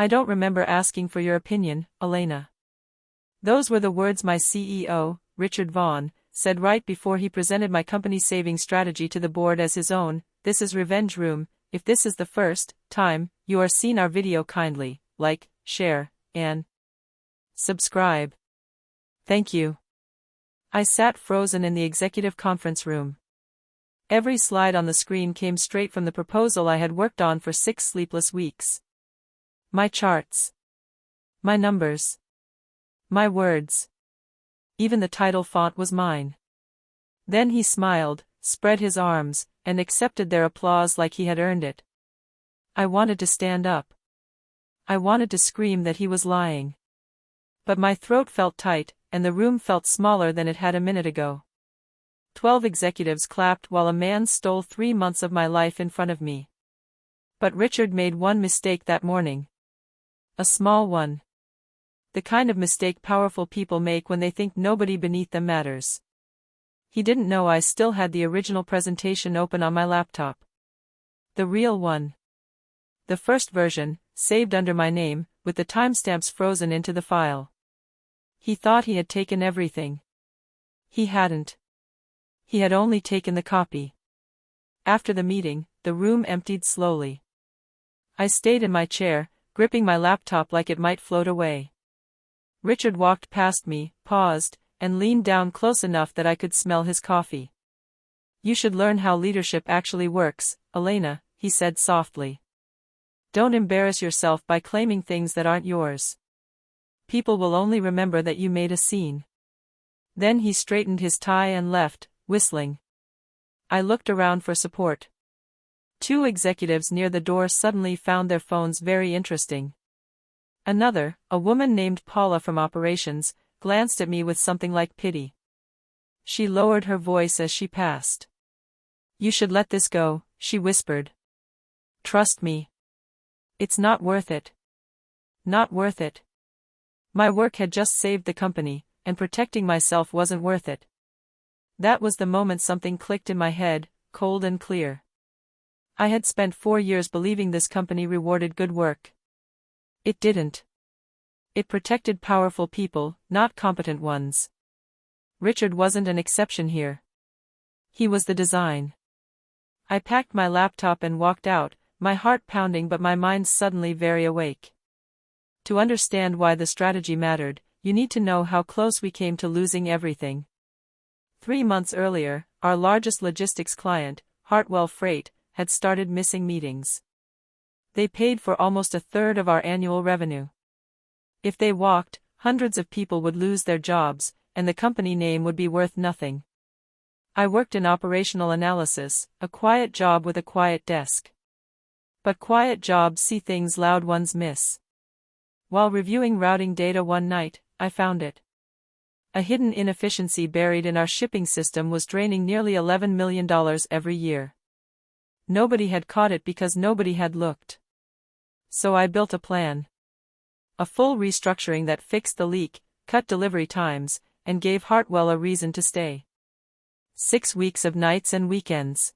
I don't remember asking for your opinion, Elena. Those were the words my CEO, Richard Vaughn, said right before he presented my company's savings strategy to the board as his own. This is Revenge Room. If this is the first time you are seeing our video, kindly like, share, and subscribe. Thank you. I sat frozen in the executive conference room. Every slide on the screen came straight from the proposal I had worked on for 6 sleepless weeks. My charts. My numbers. My words. Even the title font was mine. Then he smiled, spread his arms, and accepted their applause like he had earned it. I wanted to stand up. I wanted to scream that he was lying. But my throat felt tight, and the room felt smaller than it had a minute ago. 12 executives clapped while a man stole 3 months of my life in front of me. But Richard made one mistake that morning. A small one. The kind of mistake powerful people make when they think nobody beneath them matters. He didn't know I still had the original presentation open on my laptop. The real one. The first version, saved under my name, with the timestamps frozen into the file. He thought he had taken everything. He hadn't. He had only taken the copy. After the meeting, the room emptied slowly. I stayed in my chair, gripping my laptop like it might float away. Richard walked past me, paused, and leaned down close enough that I could smell his coffee. You should learn how leadership actually works, Elena, he said softly. Don't embarrass yourself by claiming things that aren't yours. People will only remember that you made a scene. Then he straightened his tie and left, whistling. I looked around for support. 2 executives near the door suddenly found their phones very interesting. Another, a woman named Paula from operations, glanced at me with something like pity. She lowered her voice as she passed. You should let this go, she whispered. Trust me. It's not worth it. Not worth it. My work had just saved the company, and protecting myself wasn't worth it. That was the moment something clicked in my head, cold and clear. I had spent 4 years believing this company rewarded good work. It didn't. It protected powerful people, not competent ones. Richard wasn't an exception here. He was the design. I packed my laptop and walked out, my heart pounding but my mind suddenly very awake. To understand why the strategy mattered, you need to know how close we came to losing everything. 3 months earlier, our largest logistics client, Hartwell Freight, had started missing meetings. They paid for almost 1/3 of our annual revenue. If they walked, hundreds of people would lose their jobs, and the company name would be worth nothing. I worked in operational analysis, a quiet job with a quiet desk. But quiet jobs see things loud ones miss. While reviewing routing data one night, I found it. A hidden inefficiency buried in our shipping system was draining nearly $11 million every year. Nobody had caught it because nobody had looked. So I built a plan. A full restructuring that fixed the leak, cut delivery times, and gave Hartwell a reason to stay. 6 weeks of nights and weekends.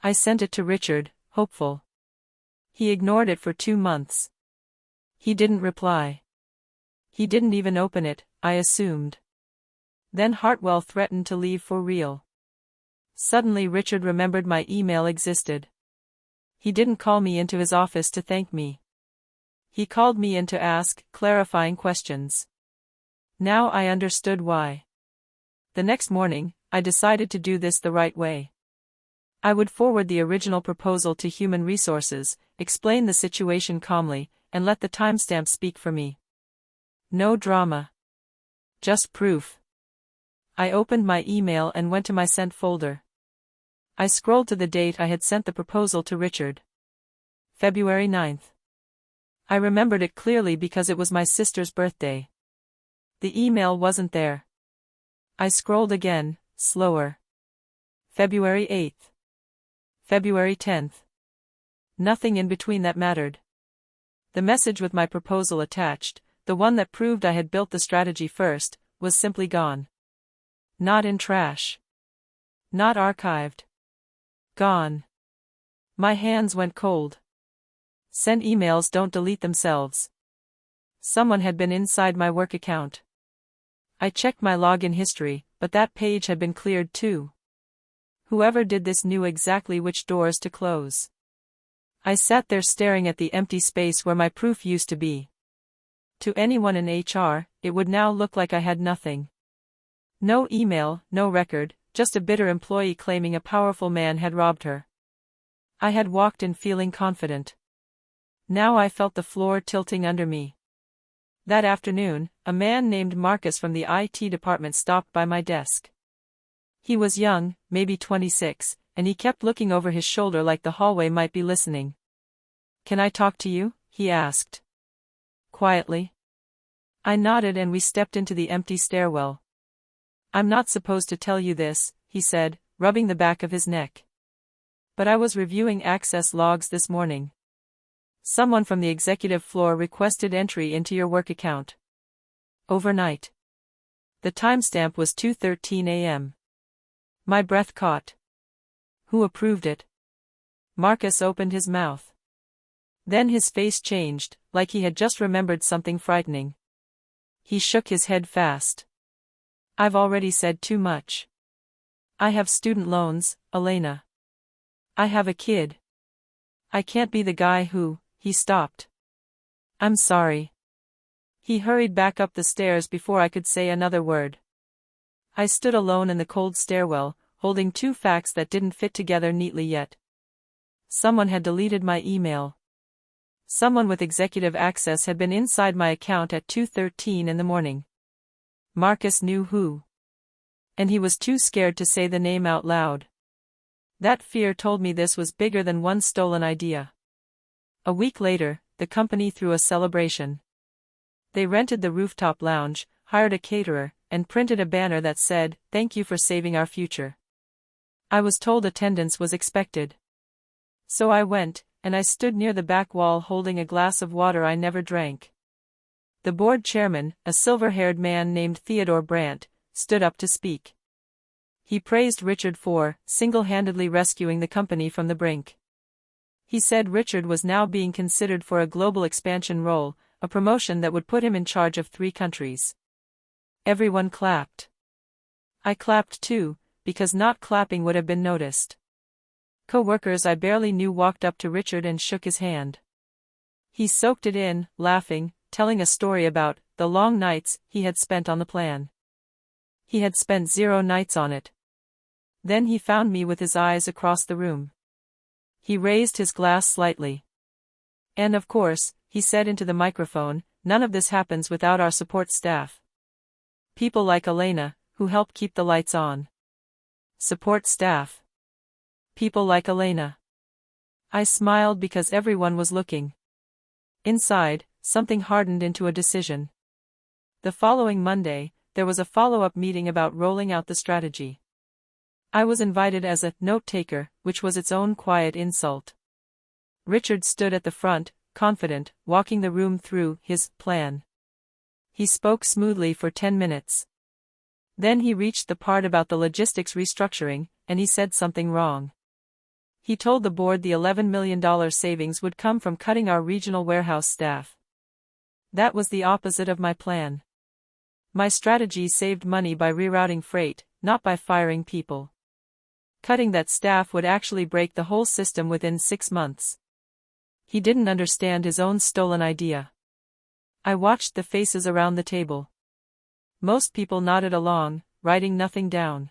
I sent it to Richard, hopeful. He ignored it for 2 months. He didn't reply. He didn't even open it, I assumed. Then Hartwell threatened to leave for real. Suddenly Richard remembered my email existed. He didn't call me into his office to thank me. He called me in to ask clarifying questions. Now I understood why. The next morning, I decided to do this the right way. I would forward the original proposal to Human Resources, explain the situation calmly, and let the timestamp speak for me. No drama. Just proof. I opened my email and went to my sent folder. I scrolled to the date I had sent the proposal to Richard. February 9th. I remembered it clearly because it was my sister's birthday. The email wasn't there. I scrolled again, slower. February 8th. February 10th. Nothing in between that mattered. The message with my proposal attached, the one that proved I had built the strategy first, was simply gone. Not in trash. Not archived. Gone. My hands went cold. Sent emails don't delete themselves. Someone had been inside my work account. I checked my login history, but that page had been cleared too. Whoever did this knew exactly which doors to close. I sat there staring at the empty space where my proof used to be. To anyone in HR, it would now look like I had nothing. No email, no record, just a bitter employee claiming a powerful man had robbed her. I had walked in feeling confident. Now I felt the floor tilting under me. That afternoon, a man named Marcus from the IT department stopped by my desk. He was young, maybe 26, and he kept looking over his shoulder like the hallway might be listening. "Can I talk to you?" he asked. Quietly. I nodded and we stepped into the empty stairwell. "I'm not supposed to tell you this," he said, rubbing the back of his neck. "But I was reviewing access logs this morning. Someone from the executive floor requested entry into your work account. Overnight." The timestamp was 2:13 a.m. My breath caught. "Who approved it?" Marcus opened his mouth. Then his face changed, like he had just remembered something frightening. He shook his head fast. "I've already said too much. I have student loans, Elena. I have a kid. I can't be the guy who..." He stopped. "I'm sorry." He hurried back up the stairs before I could say another word. I stood alone in the cold stairwell, holding two facts that didn't fit together neatly yet. Someone had deleted my email. Someone with executive access had been inside my account at 2:13 in the morning. Marcus knew who. And he was too scared to say the name out loud. That fear told me this was bigger than one stolen idea. A week later, the company threw a celebration. They rented the rooftop lounge, hired a caterer, and printed a banner that said, "Thank you for saving our future." I was told attendance was expected. So I went, and I stood near the back wall holding a glass of water I never drank. The board chairman, a silver-haired man named Theodore Brandt, stood up to speak. He praised Richard for single-handedly rescuing the company from the brink. He said Richard was now being considered for a global expansion role, a promotion that would put him in charge of 3 countries. Everyone clapped. I clapped too, because not clapping would have been noticed. Co-workers I barely knew walked up to Richard and shook his hand. He soaked it in, laughing, telling a story about the long nights he had spent on the plan. He had spent 0 nights on it. Then he found me with his eyes across the room. He raised his glass slightly. "And of course," he said into the microphone, "none of this happens without our support staff. People like Elena, who help keep the lights on." Support staff. People like Elena. I smiled because everyone was looking. Inside, something hardened into a decision. The following Monday, there was a follow-up meeting about rolling out the strategy. I was invited as a note-taker, which was its own quiet insult. Richard stood at the front, confident, walking the room through his plan. He spoke smoothly for 10 minutes. Then he reached the part about the logistics restructuring, and he said something wrong. He told the board the $11 million savings would come from cutting our regional warehouse staff. That was the opposite of my plan. My strategy saved money by rerouting freight, not by firing people. Cutting that staff would actually break the whole system within 6 months. He didn't understand his own stolen idea. I watched the faces around the table. Most people nodded along, writing nothing down.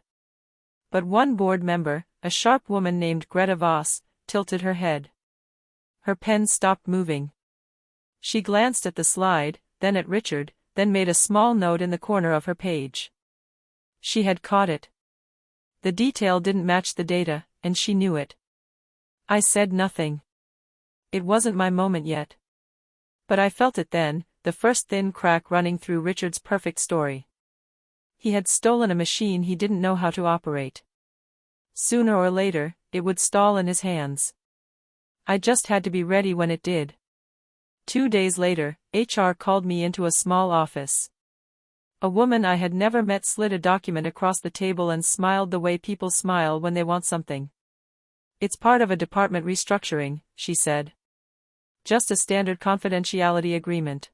But one board member, a sharp woman named Greta Voss, tilted her head. Her pen stopped moving. She glanced at the slide, then at Richard, then made a small note in the corner of her page. She had caught it. The detail didn't match the data, and she knew it. I said nothing. It wasn't my moment yet. But I felt it then, the first thin crack running through Richard's perfect story. He had stolen a machine he didn't know how to operate. Sooner or later, it would stall in his hands. I just had to be ready when it did. 2 days later, HR called me into a small office. A woman I had never met slid a document across the table and smiled the way people smile when they want something. "It's part of a department restructuring," she said. just a standard confidentiality agreement.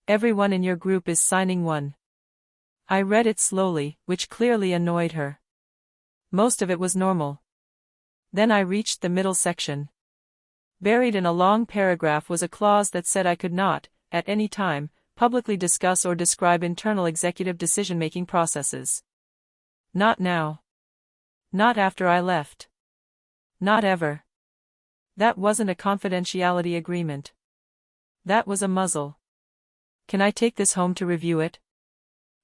Everyone in your group is signing one. I read it slowly, which clearly annoyed her. Most of it was normal. Then I reached the middle section. Buried in a long paragraph was a clause that said I could not, at any time, publicly discuss or describe internal executive decision-making processes. Not now. Not after I left. Not ever. That wasn't a confidentiality agreement. That was a muzzle. Can I take this home to review it?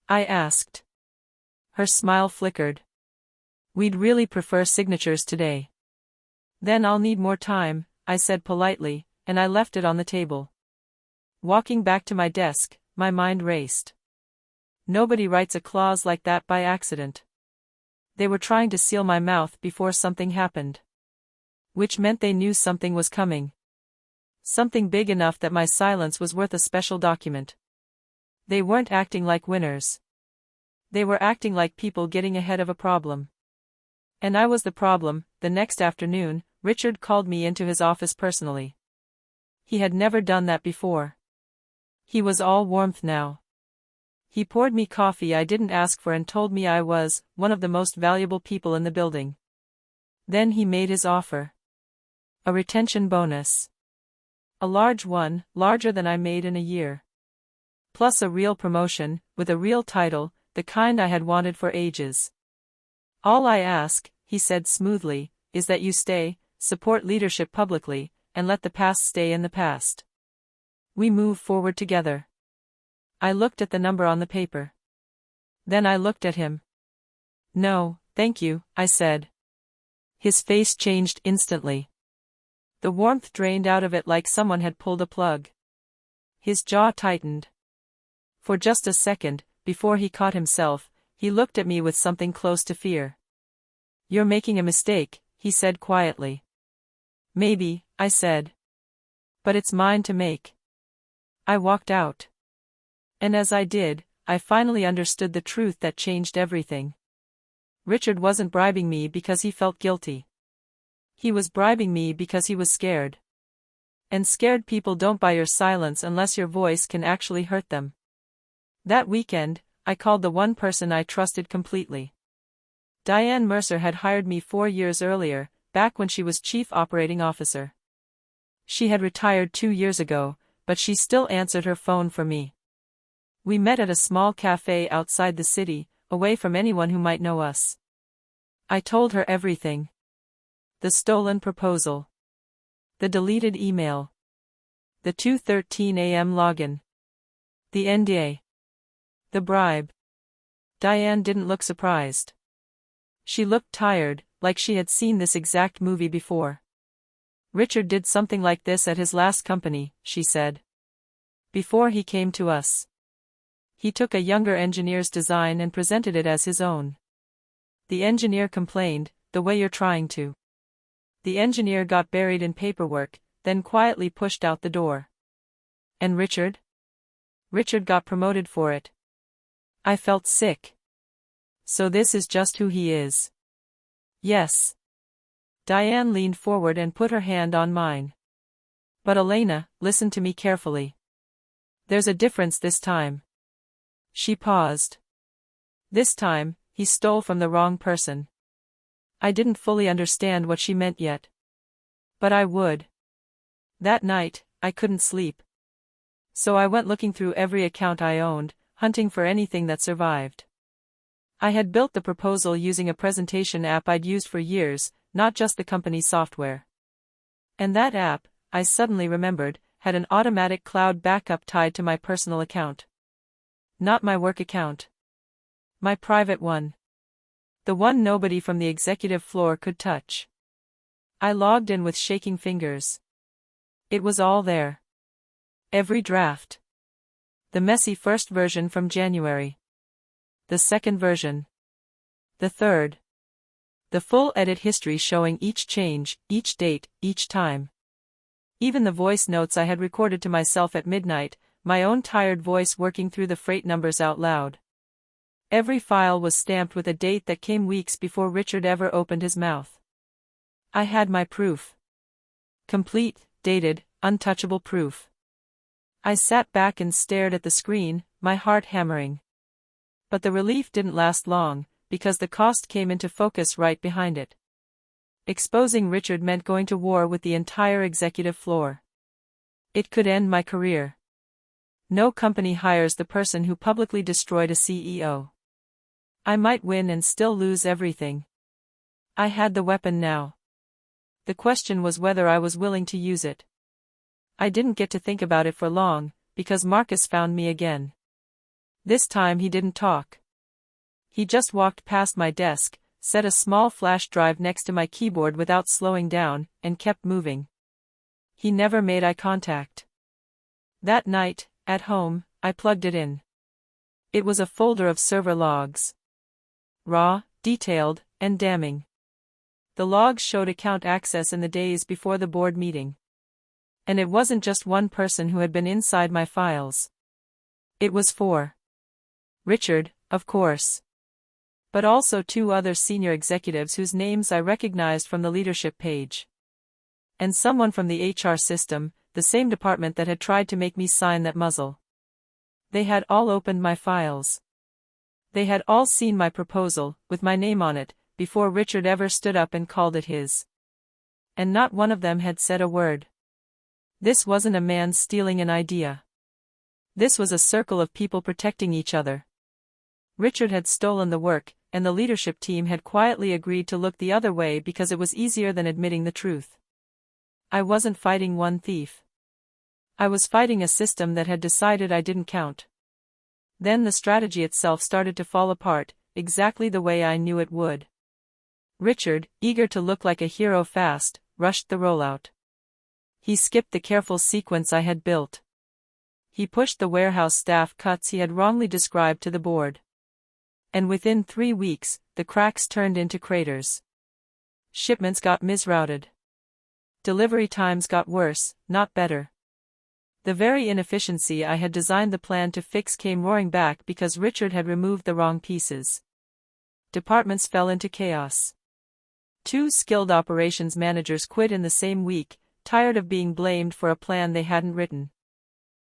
I asked. Her smile flickered. We'd really prefer signatures today. Then I'll need more time, I said politely, and I left it on the table. Walking back to my desk, my mind raced. Nobody writes a clause like that by accident. They were trying to seal my mouth before something happened. Which meant they knew something was coming. Something big enough that my silence was worth a special document. They weren't acting like winners. They were acting like people getting ahead of a problem. And I was the problem. The next afternoon, Richard called me into his office personally. He had never done that before. He was all warmth now. He poured me coffee I didn't ask for and told me I was one of the most valuable people in the building. Then he made his offer. A retention bonus. A large one, larger than I made in a year. Plus a real promotion, with a real title, the kind I had wanted for ages. All I ask, he said smoothly, is that you stay, support leadership publicly, and let the past stay in the past. We move forward together. I looked at the number on the paper. Then I looked at him. No, thank you, I said. His face changed instantly. The warmth drained out of it like someone had pulled a plug. His jaw tightened. For just a second, before he caught himself, he looked at me with something close to fear. You're making a mistake, he said quietly. Maybe, I said. But it's mine to make. I walked out. And as I did, I finally understood the truth that changed everything. Richard wasn't bribing me because he felt guilty. He was bribing me because he was scared. And scared people don't buy your silence unless your voice can actually hurt them. That weekend, I called the one person I trusted completely. Diane Mercer had hired me 4 years earlier, back when she was Chief Operating Officer. She had retired 2 years ago, but she still answered her phone for me. We met at a small cafe outside the city, away from anyone who might know us. I told her everything. The stolen proposal. The deleted email. The 2:13 a.m. login. The NDA. The bribe. Diane didn't look surprised. She looked tired, like she had seen this exact movie before. Richard did something like this at his last company, she said. Before he came to us. He took a younger engineer's design and presented it as his own. The engineer complained, the way you're trying to. The engineer got buried in paperwork, then quietly pushed out the door. And Richard? Richard got promoted for it. I felt sick. So this is just who he is. Yes. Diane leaned forward and put her hand on mine. But Elena, listen to me carefully. There's a difference this time. She paused. This time, he stole from the wrong person. I didn't fully understand what she meant yet. But I would. That night, I couldn't sleep. So I went looking through every account I owned, hunting for anything that survived. I had built the proposal using a presentation app I'd used for years, not just the company's software. And that app, I suddenly remembered, had an automatic cloud backup tied to my personal account. Not my work account. My private one. The one nobody from the executive floor could touch. I logged in with shaking fingers. It was all there. Every draft. The messy first version from January. The second version. The third. The full edit history showing each change, each date, each time. Even the voice notes I had recorded to myself at midnight, my own tired voice working through the freight numbers out loud. Every file was stamped with a date that came weeks before Richard ever opened his mouth. I had my proof. Complete, dated, untouchable proof. I sat back and stared at the screen, my heart hammering. But the relief didn't last long, because the cost came into focus right behind it. Exposing Richard meant going to war with the entire executive floor. It could end my career. No company hires the person who publicly destroyed a CEO. I might win and still lose everything. I had the weapon now. The question was whether I was willing to use it. I didn't get to think about it for long, because Marcus found me again. This time he didn't talk. He just walked past my desk, set a small flash drive next to my keyboard without slowing down, and kept moving. He never made eye contact. That night, at home, I plugged it in. It was a folder of server logs. Raw, detailed, and damning. The logs showed account access in the days before the board meeting. And it wasn't just one person who had been inside my files. It was 4. Richard, of course. But also 2 other senior executives whose names I recognized from the leadership page. And someone from the HR system, the same department that had tried to make me sign that muzzle. They had all opened my files. They had all seen my proposal, with my name on it, before Richard ever stood up and called it his. And not one of them had said a word. This wasn't a man stealing an idea. This was a circle of people protecting each other. Richard had stolen the work, and the leadership team had quietly agreed to look the other way because it was easier than admitting the truth. I wasn't fighting one thief. I was fighting a system that had decided I didn't count. Then the strategy itself started to fall apart, exactly the way I knew it would. Richard, eager to look like a hero fast, rushed the rollout. He skipped the careful sequence I had built. He pushed the warehouse staff cuts he had wrongly described to the board. And within 3 weeks, the cracks turned into craters. Shipments got misrouted. Delivery times got worse, not better. The very inefficiency I had designed the plan to fix came roaring back because Richard had removed the wrong pieces. Departments fell into chaos. 2 skilled operations managers quit in the same week, tired of being blamed for a plan they hadn't written.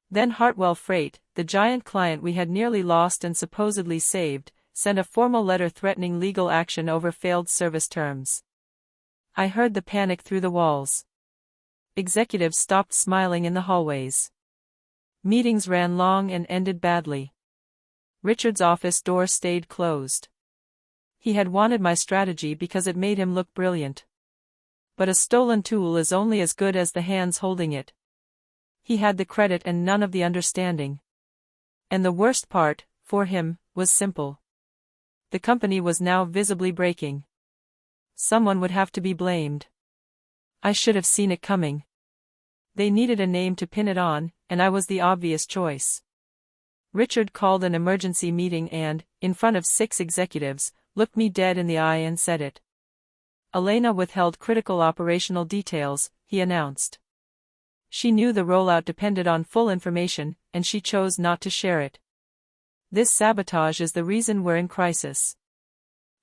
Then Hartwell Freight, the giant client we had nearly lost and supposedly saved, sent a formal letter threatening legal action over failed service terms. I heard the panic through the walls. Executives stopped smiling in the hallways. Meetings ran long and ended badly. Richard's office door stayed closed. He had wanted my strategy because it made him look brilliant. But a stolen tool is only as good as the hands holding it. He had the credit and none of the understanding. And the worst part, for him, was simple. The company was now visibly breaking. Someone would have to be blamed. I should have seen it coming. They needed a name to pin it on, and I was the obvious choice. Richard called an emergency meeting and, in front of 6 executives, looked me dead in the eye and said it. Elena withheld critical operational details, he announced. She knew the rollout depended on full information, and she chose not to share it. This sabotage is the reason we're in crisis.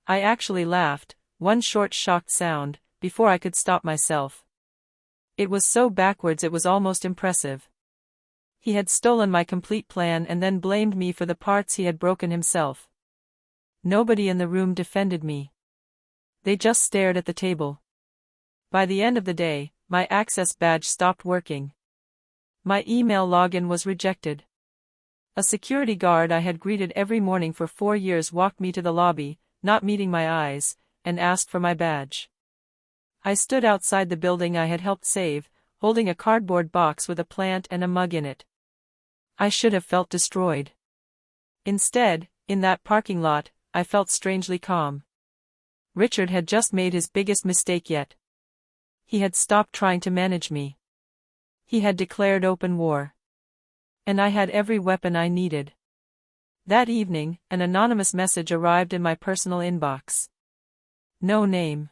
I actually laughed, one short shocked sound, before I could stop myself. It was so backwards it was almost impressive. He had stolen my complete plan and then blamed me for the parts he had broken himself. Nobody in the room defended me. They just stared at the table. By the end of the day, my access badge stopped working. My email login was rejected. A security guard I had greeted every morning for 4 years walked me to the lobby, not meeting my eyes, and asked for my badge. I stood outside the building I had helped save, holding a cardboard box with a plant and a mug in it. I should have felt destroyed. Instead, in that parking lot, I felt strangely calm. Richard had just made his biggest mistake yet. He had stopped trying to manage me. He had declared open war. And I had every weapon I needed. That evening, an anonymous message arrived in my personal inbox. No name.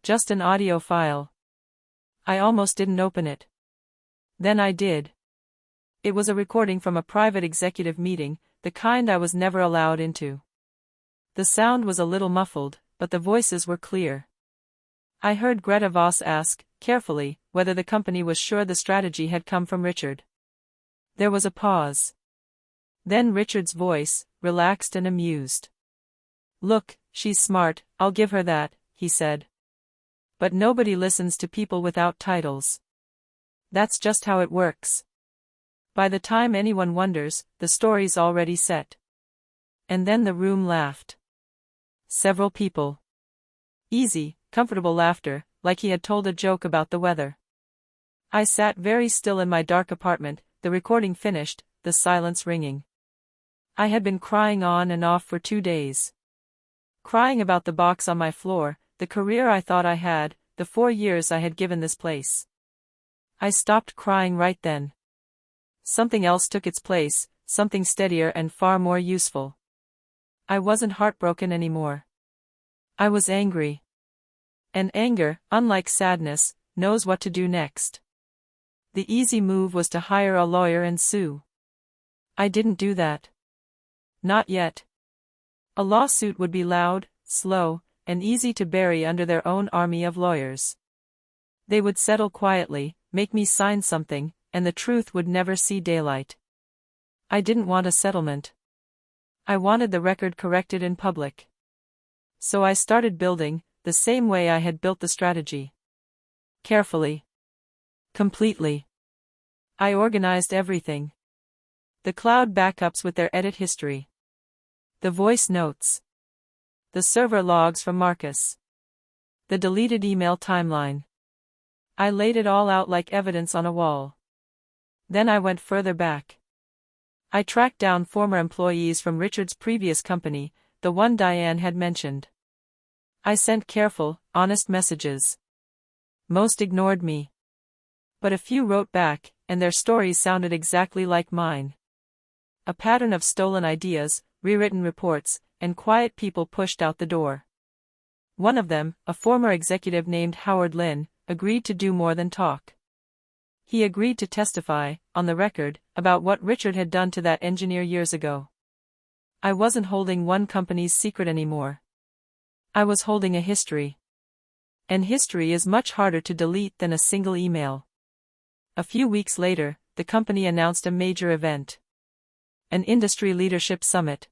Just an audio file. I almost didn't open it. Then I did. It was a recording from a private executive meeting, the kind I was never allowed into. The sound was a little muffled, but the voices were clear. I heard Greta Voss ask, carefully, whether the company was sure the strategy had come from Richard. There was a pause. Then Richard's voice, relaxed and amused. "Look, she's smart, I'll give her that," he said. "But nobody listens to people without titles. That's just how it works. By the time anyone wonders, the story's already set." And then the room laughed. Several people. Easy, comfortable laughter, like he had told a joke about the weather. I sat very still in my dark apartment, the recording finished, the silence ringing. I had been crying on and off for 2 days. Crying about the box on my floor, the career I thought I had, the 4 years I had given this place. I stopped crying right then. Something else took its place, something steadier and far more useful. I wasn't heartbroken anymore. I was angry. And anger, unlike sadness, knows what to do next. The easy move was to hire a lawyer and sue. I didn't do that. Not yet. A lawsuit would be loud, slow, and easy to bury under their own army of lawyers. They would settle quietly, make me sign something, and the truth would never see daylight. I didn't want a settlement. I wanted the record corrected in public. So I started building, the same way I had built the strategy. Carefully. Completely. I organized everything. The cloud backups with their edit history. The voice notes. The server logs from Marcus. The deleted email timeline. I laid it all out like evidence on a wall. Then I went further back. I tracked down former employees from Richard's previous company, the one Diane had mentioned. I sent careful, honest messages. Most ignored me. But a few wrote back, and their stories sounded exactly like mine. A pattern of stolen ideas, rewritten reports, and quiet people pushed out the door. One of them, a former executive named Howard Lynn, agreed to do more than talk. He agreed to testify, on the record, about what Richard had done to that engineer years ago. I wasn't holding one company's secret anymore. I was holding a history. And history is much harder to delete than a single email. A few weeks later, the company announced a major event. An industry leadership summit.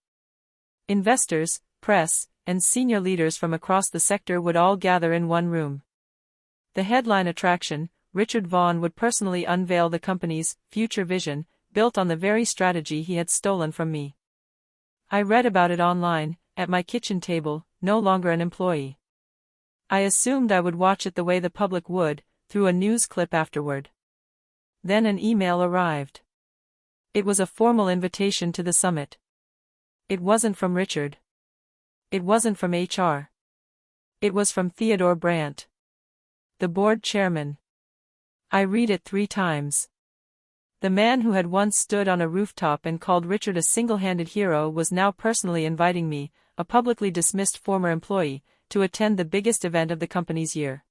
Investors, press, and senior leaders from across the sector would all gather in one room. The headline attraction, Richard Vaughn would personally unveil the company's future vision, built on the very strategy he had stolen from me. I read about it online, at my kitchen table, no longer an employee. I assumed I would watch it the way the public would, through a news clip afterward. Then an email arrived. It was a formal invitation to the summit. It wasn't from Richard. It wasn't from HR. It was from Theodore Brandt, the board chairman. I read it 3 times. The man who had once stood on a rooftop and called Richard a single-handed hero was now personally inviting me, a publicly dismissed former employee, to attend the biggest event of the company's year.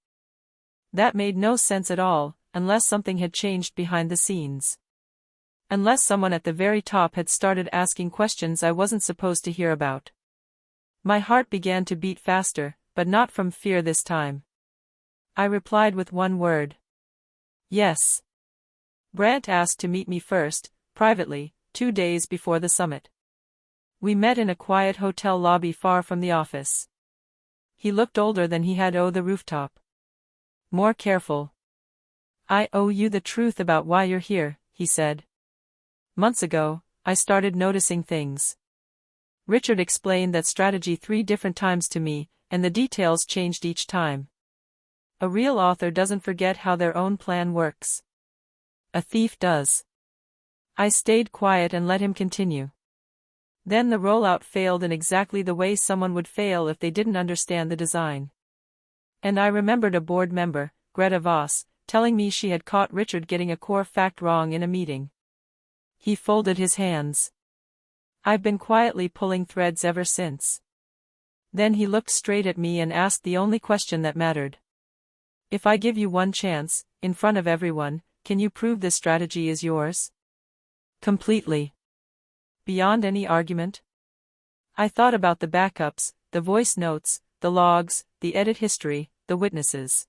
That made no sense at all, unless something had changed behind the scenes. Unless someone at the very top had started asking questions I wasn't supposed to hear about. My heart began to beat faster, but not from fear this time. I replied with one word. Yes. Brandt asked to meet me first, privately, 2 days before the summit. We met in a quiet hotel lobby far from the office. He looked older than he had on the rooftop. More careful. "I owe you the truth about why you're here," he said. "Months ago, I started noticing things." Richard explained that strategy 3 different times to me, and the details changed each time. A real author doesn't forget how their own plan works. A thief does. I stayed quiet and let him continue. Then the rollout failed in exactly the way someone would fail if they didn't understand the design. And I remembered a board member, Greta Voss, telling me she had caught Richard getting a core fact wrong in a meeting. He folded his hands. I've been quietly pulling threads ever since. Then he looked straight at me and asked the only question that mattered. "If I give you one chance, in front of everyone, can you prove this strategy is yours?" Completely. Beyond any argument? I thought about the backups, the voice notes, the logs, the edit history, the witnesses.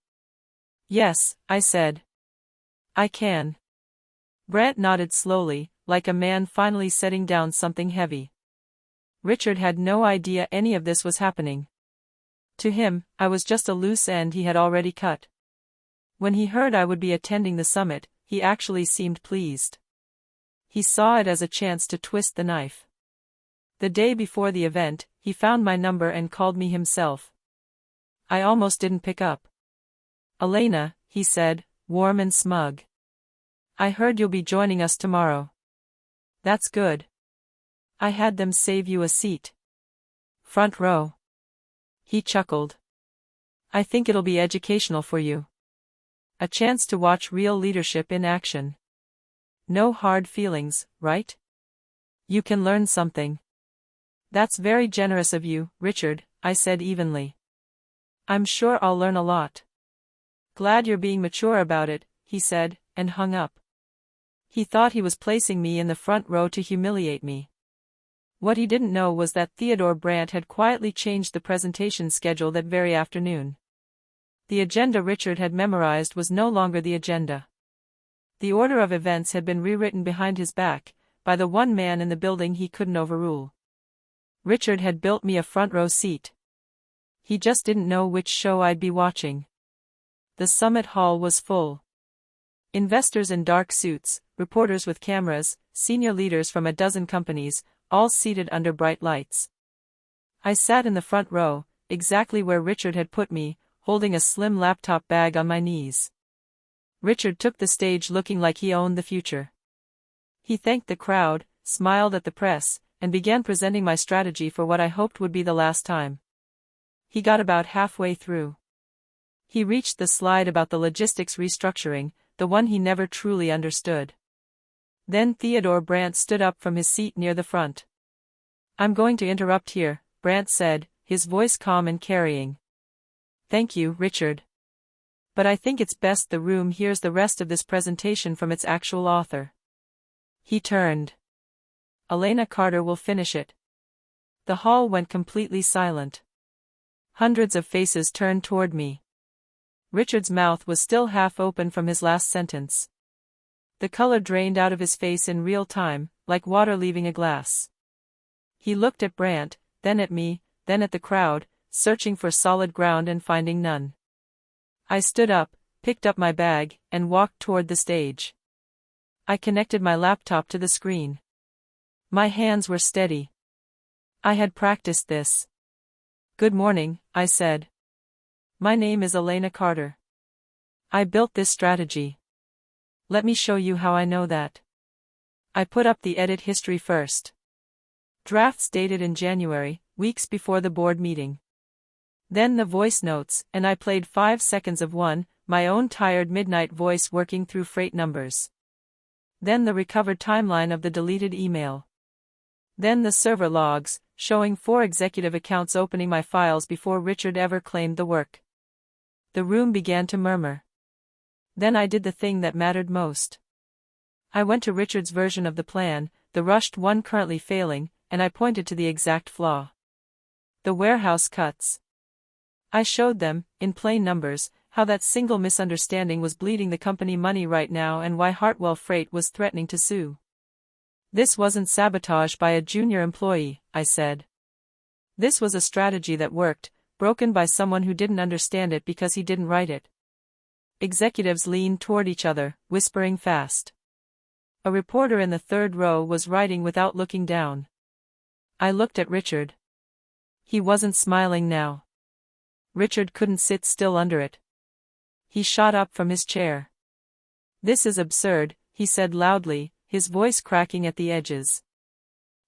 "Yes," I said, I can. Brandt nodded slowly, like a man finally setting down something heavy. Richard had no idea any of this was happening. To him, I was just a loose end he had already cut. When he heard I would be attending the summit, he actually seemed pleased. He saw it as a chance to twist the knife. The day before the event, he found my number and called me himself. I almost didn't pick up. "Elena," he said, warm and smug. "I heard you'll be joining us tomorrow." "That's good. I had them save you a seat. Front row." He chuckled. "I think it'll be educational for you. A chance to watch real leadership in action. No hard feelings, right? You can learn something." "That's very generous of you, Richard," I said evenly. "I'm sure I'll learn a lot." "Glad you're being mature about it," he said, and hung up. He thought he was placing me in the front row to humiliate me. What he didn't know was that Theodore Brandt had quietly changed the presentation schedule that very afternoon. The agenda Richard had memorized was no longer the agenda. The order of events had been rewritten behind his back, by the one man in the building he couldn't overrule. Richard had built me a front row seat. He just didn't know which show I'd be watching. The summit hall was full. Investors in dark suits, reporters with cameras, senior leaders from a dozen companies, all seated under bright lights. I sat in the front row, exactly where Richard had put me, holding a slim laptop bag on my knees. Richard took the stage looking like he owned the future. He thanked the crowd, smiled at the press, and began presenting my strategy for what I hoped would be the last time. He got about halfway through. He reached the slide about the logistics restructuring, the one he never truly understood. Then Theodore Brandt stood up from his seat near the front. "I'm going to interrupt here," Brandt said, his voice calm and carrying. "Thank you, Richard. But I think it's best the room hears the rest of this presentation from its actual author." He turned. "Elena Carter will finish it." The hall went completely silent. Hundreds of faces turned toward me. Richard's mouth was still half open from his last sentence. The color drained out of his face in real time, like water leaving a glass. He looked at Brandt, then at me, then at the crowd, searching for solid ground and finding none. I stood up, picked up my bag, and walked toward the stage. I connected my laptop to the screen. My hands were steady. I had practiced this. "Good morning," I said. "My name is Elena Carter. I built this strategy. Let me show you how I know that." I put up the edit history first. Drafts dated in January, weeks before the board meeting. Then the voice notes, and I played 5 seconds of one, my own tired midnight voice working through freight numbers. Then the recovered timeline of the deleted email. Then the server logs, showing 4 executive accounts opening my files before Richard ever claimed the work. The room began to murmur. Then I did the thing that mattered most. I went to Richard's version of the plan, the rushed one currently failing, and I pointed to the exact flaw. The warehouse cuts. I showed them, in plain numbers, how that single misunderstanding was bleeding the company money right now and why Hartwell Freight was threatening to sue. "This wasn't sabotage by a junior employee," I said. "This was a strategy that worked, broken by someone who didn't understand it because he didn't write it." Executives leaned toward each other, whispering fast. A reporter in the third row was writing without looking down. I looked at Richard. He wasn't smiling now. Richard couldn't sit still under it. He shot up from his chair. "This is absurd," he said loudly, his voice cracking at the edges.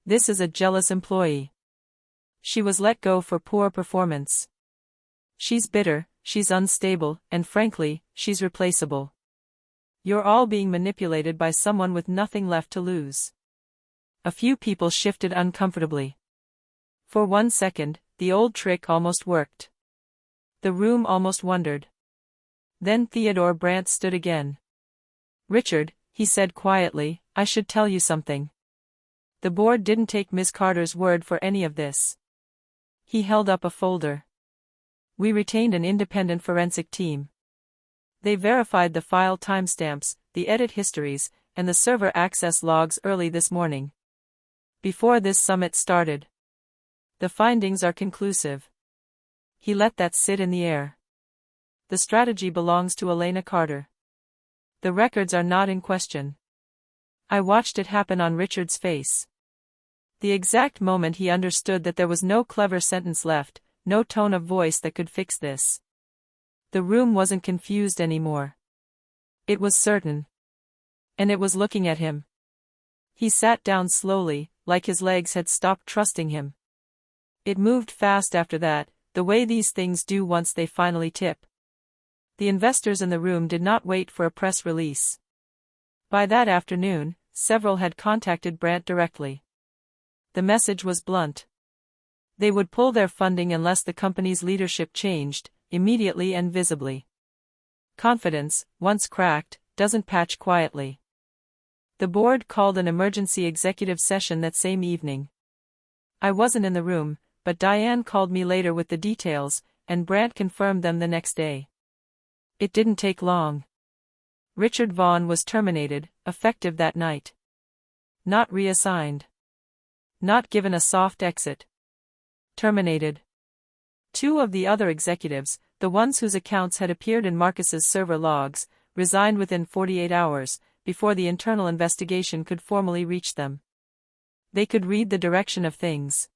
"This is a jealous employee. She was let go for poor performance. She's bitter, she's unstable, and frankly, she's replaceable. You're all being manipulated by someone with nothing left to lose." A few people shifted uncomfortably. For 1 second, the old trick almost worked. The room almost wondered. Then Theodore Brandt stood again. "Richard," he said quietly, "I should tell you something. The board didn't take Ms. Carter's word for any of this." He held up a folder. "We retained an independent forensic team. They verified the file timestamps, the edit histories, and the server access logs early this morning. Before this summit started. The findings are conclusive. He let that sit in the air. The strategy belongs to Elena Carter. The records are not in question. I watched it happen on Richard's face. The exact moment he understood that there was no clever sentence left, no tone of voice that could fix this. The room wasn't confused anymore. It was certain. And it was looking at him. He sat down slowly, like his legs had stopped trusting him. It moved fast after that, the way these things do once they finally tip. The investors in the room did not wait for a press release. By that afternoon, several had contacted Brandt directly. The message was blunt. They would pull their funding unless the company's leadership changed, immediately and visibly. Confidence, once cracked, doesn't patch quietly. The board called an emergency executive session that same evening. I wasn't in the room, but Diane called me later with the details, and Brandt confirmed them the next day. It didn't take long. Richard Vaughn was terminated, effective that night. Not reassigned. Not given a soft exit. Terminated. Two of the other executives, the ones whose accounts had appeared in Marcus's server logs, resigned within 48 hours, before the internal investigation could formally reach them. They could read the direction of things.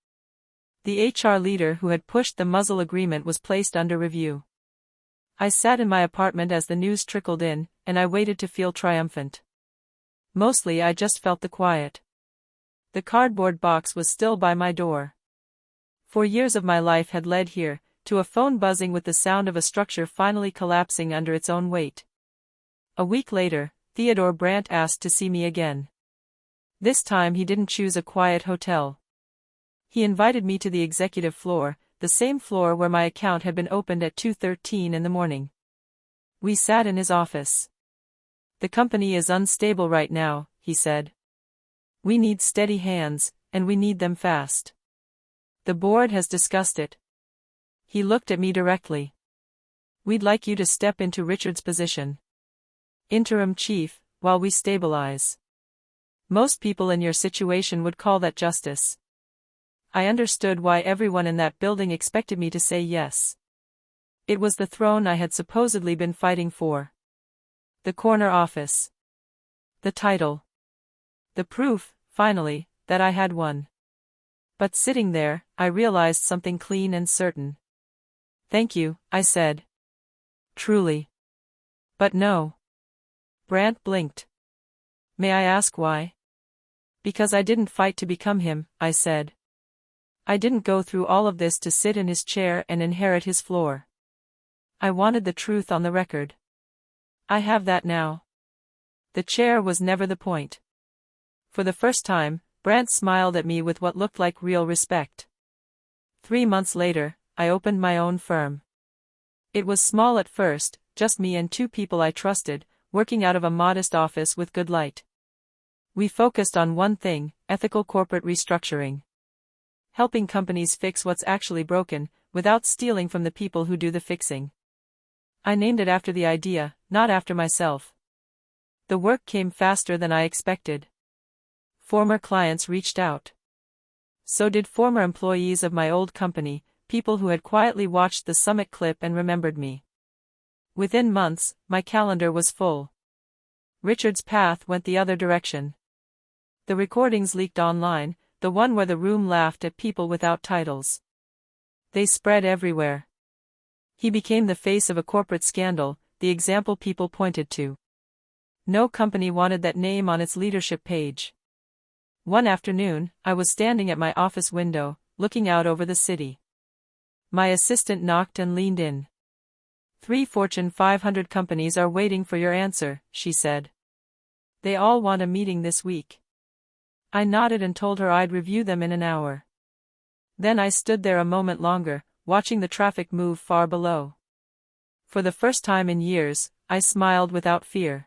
The HR leader who had pushed the muzzle agreement was placed under review. I sat in my apartment as the news trickled in, and I waited to feel triumphant. Mostly I just felt the quiet. The cardboard box was still by my door. 4 years of my life had led here, to a phone buzzing with the sound of a structure finally collapsing under its own weight. A week later, Theodore Brandt asked to see me again. This time he didn't choose a quiet hotel. He invited me to the executive floor, the same floor where my account had been opened at 2:13 in the morning. We sat in his office. "The company is unstable right now," he said. "We need steady hands, and we need them fast. The board has discussed it." He looked at me directly. "We'd like you to step into Richard's position. Interim chief, while we stabilize. Most people in your situation would call that justice." I understood why everyone in that building expected me to say yes. It was the throne I had supposedly been fighting for. The corner office. The title. The proof, finally, that I had won. But sitting there, I realized something clean and certain. "Thank you," I said. "Truly." "But no." Brandt blinked. "May I ask why?" "Because I didn't fight to become him," I said. "I didn't go through all of this to sit in his chair and inherit his floor. I wanted the truth on the record. I have that now." The chair was never the point. For the first time, Brandt smiled at me with what looked like real respect. 3 months later, I opened my own firm. It was small at first, just me and 2 people I trusted, working out of a modest office with good light. We focused on one thing: ethical corporate restructuring. Helping companies fix what's actually broken, without stealing from the people who do the fixing. I named it after the idea, not after myself. The work came faster than I expected. Former clients reached out. So did former employees of my old company, people who had quietly watched the summit clip and remembered me. Within months, my calendar was full. Richard's path went the other direction. The recordings leaked online, the one where the room laughed at people without titles. They spread everywhere. He became the face of a corporate scandal, the example people pointed to. No company wanted that name on its leadership page. One afternoon, I was standing at my office window, looking out over the city. My assistant knocked and leaned in. 3 Fortune 500 companies are waiting for your answer, she said. They all want a meeting this week. I nodded and told her I'd review them in an hour. Then I stood there a moment longer, watching the traffic move far below. For the first time in years, I smiled without fear.